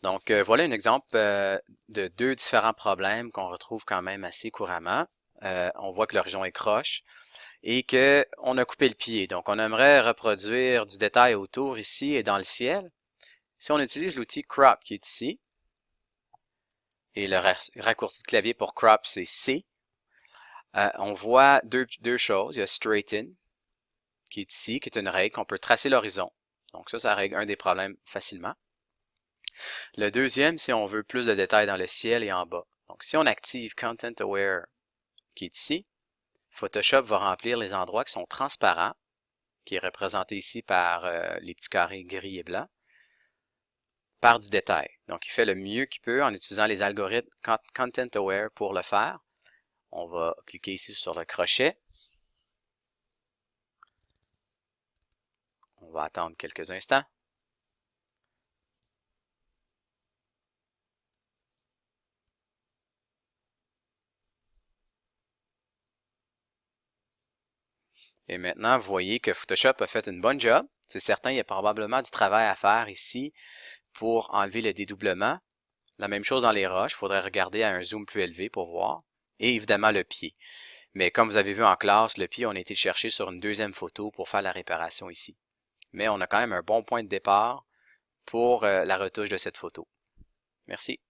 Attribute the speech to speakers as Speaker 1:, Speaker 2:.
Speaker 1: Donc, voilà un exemple de deux différents problèmes qu'on retrouve quand même assez couramment. On voit que l'horizon est croche et qu'on a coupé le pied. Donc, on aimerait reproduire du détail autour ici et dans le ciel. Si on utilise l'outil Crop qui est ici, et le raccourci de clavier pour Crop c'est C, on voit deux choses. Il y a Straighten qui est ici, qui est une règle qu'on peut tracer l'horizon. Donc ça règle un des problèmes facilement. Le deuxième, si on veut plus de détails dans le ciel et en bas. Donc si on active Content Aware qui est ici, Photoshop va remplir les endroits qui sont transparents, qui est représenté ici par les petits carrés gris et blancs, par du détail. Donc il fait le mieux qu'il peut en utilisant les algorithmes Content Aware pour le faire. On va cliquer ici sur le crochet. On va attendre quelques instants. Et maintenant, vous voyez que Photoshop a fait une bonne job. C'est certain, il y a probablement du travail à faire ici pour enlever le dédoublement. La même chose dans les roches, il faudrait regarder à un zoom plus élevé pour voir. Et évidemment le pied. Mais comme vous avez vu en classe, le pied, on a été le chercher sur une deuxième photo pour faire la réparation ici. Mais on a quand même un bon point de départ pour la retouche de cette photo. Merci.